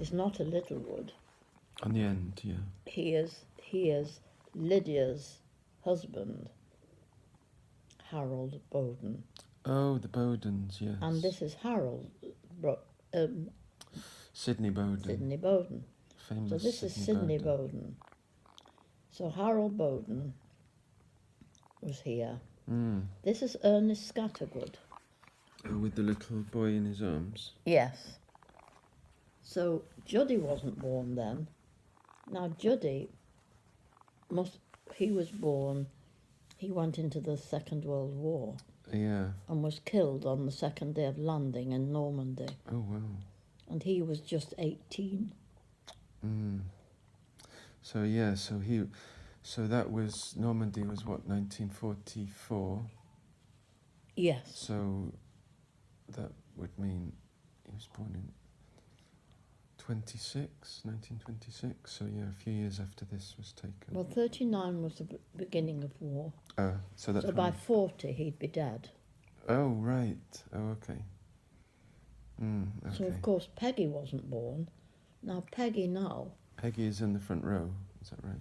is not a Littlewood. On the end, yeah. He is Lydia's husband, Harold Bowden. Oh, the Bowdens, yes. And this is Harold Sidney Bowden. Sidney Bowden. Famous So this is Sidney Bowden. So Harold Bowden was here. Mm. This is Ernest Scattergood. Oh, with the little boy in his arms. Yes. So Juddy wasn't born then. Now Juddy he was born, he went into the Second World War. Yeah. And was killed on the second day of landing in Normandy. Oh, wow. And he was just 18. Mm. So, yeah, so that was, Normandy was what, 1944? Yes. So that would mean he was born in 1926, so yeah, a few years after this was taken. Well, 39 was the beginning of war. So that's by 40 he'd be dead. Oh, right. Oh, okay. Okay. So, of course, Peggy wasn't born. Now, Peggy is in the front row, is that right?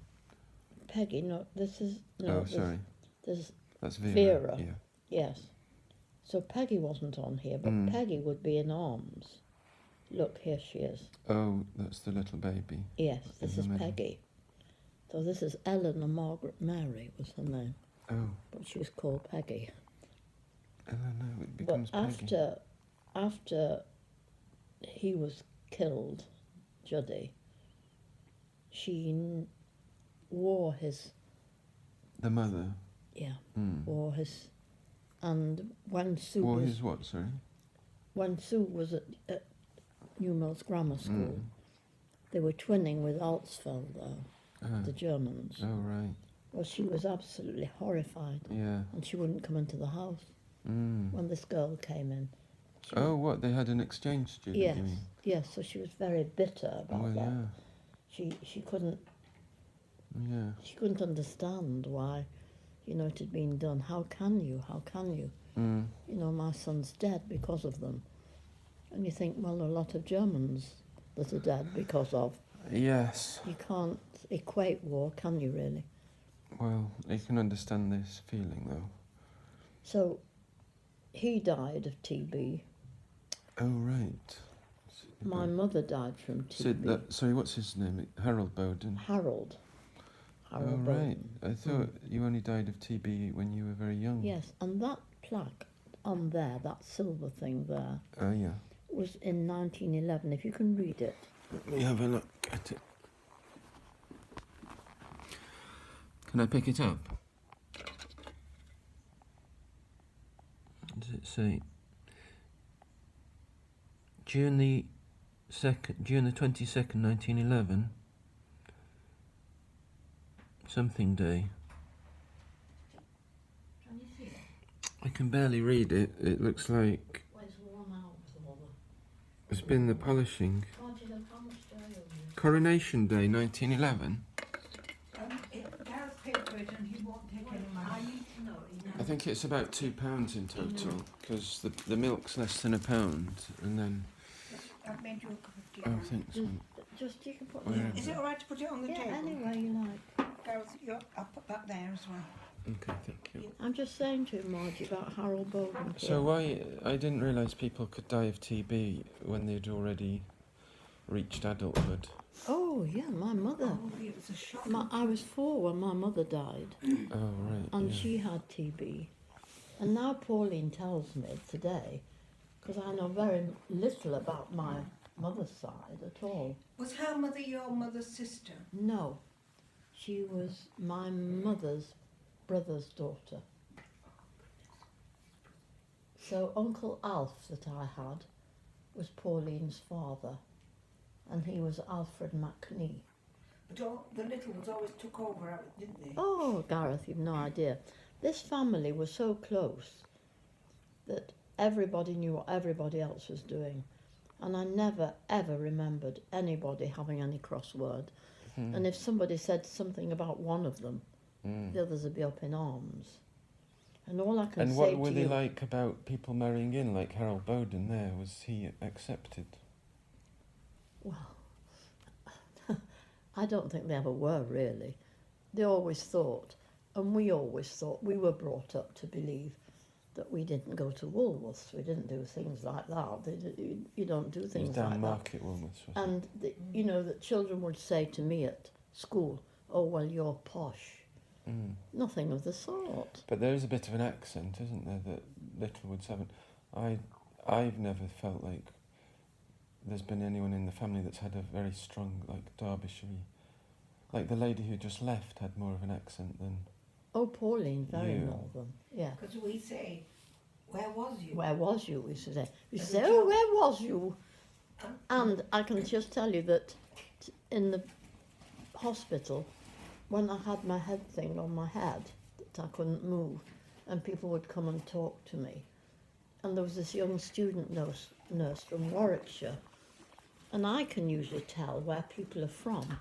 Peggy, no, this is... No, sorry. That's Vera. Vera. Yeah. Yes. So Peggy wasn't on here, but Peggy would be in arms. Look, here she is. Oh, that's the little baby. Yes, this is Peggy. So this is Eleanor Margaret Mary was her name. Oh. But she was called Peggy. Eleanor, it becomes Peggy. After he was killed, Juddy, she wore his... The mother? Yeah, wore his... And when Sue wore his what, sorry? When Sue was at New Mills Grammar School, they were twinning with Altsfelder, the Germans. Oh, right. Well, she was absolutely horrified. Yeah. And she wouldn't come into the house when this girl came in. What, they had an exchange student, yes, you mean? Yes, so she was very bitter about that. Yeah. She couldn't... Yeah. She couldn't understand why, it had been done. How can you? My son's dead because of them. And you think, well, there are a lot of Germans that are dead because of... Yes. You can't equate war, can you, really? Well, you can understand this feeling, though. So, he died of TB. Oh, right. My mother died from TB. Sorry, what's his name? Harold Bowden? Harold Bowden. Right. I thought you only died of TB when you were very young. Yes, and that plaque on there, that silver thing there... Oh, yeah. ...was in 1911, if you can read it. Let me have a look at it. Can I pick it up? What does it say? June the 22nd, 1911. Something day. Can you see it? I can barely read it. It looks like... Well, it's worn out, it's been the polishing. Can't you look how much day over here? Coronation Day, 1911. Gareth paid for it and he won't take any money. I need to know. I think it's about £2 in total, because the milk's less than £1, and then... I've made you a cup of tea. Oh, thanks. Just you can put it. Is it all right to put it on the table? Yeah, anywhere you like. Gareth, I'll put that there as well. Okay, thank you. I'm just saying to you, Margie, about Harold Bowden. So I didn't realise people could die of TB when they'd already reached adulthood. Oh, yeah, my mother. Oh, it was a shock. I was 4 when my mother died. Oh, right. And she had TB. And now Pauline tells me today, because I know very little about my mother's side at all. Was her mother your mother's sister? No. She was my mother's brother's daughter. So Uncle Alf that I had was Pauline's father, and he was Alfred McNee. But the little ones always took over, didn't they? Oh, Gareth, you've no idea. This family was so close that everybody knew what everybody else was doing. And I never, ever remembered anybody having any crossword. And if somebody said something about one of them, the others would be up in arms. And all I can say to you... And what were they like about people marrying in, like Harold Bowden there? Was he accepted? Well, I don't think they ever were really. They always thought, and we always thought, we were brought up to believe that we didn't go to Woolworths, we didn't do things like that. You don't do It was things down like that. Market Woolworths, wasn't And, you know, that children would say to me at school, oh, well, you're posh. it? Mm. Nothing of the sort. But there is a bit of an accent, isn't there, that Littlewoods haven't. I've never felt like there's been anyone in the family that's had a very strong, like, Derbyshire. Like the lady who just left had more of an accent than. Oh, Pauline, very You. northern. Yeah. Because we say, where was you? Where was you? We should say. We As a say, oh, child. where was you? And I can just tell you that in the hospital, when I had my head thing on my head, that I couldn't move, and people would come and talk to me. And there was this young student nurse from Warwickshire, and I can usually tell where people are from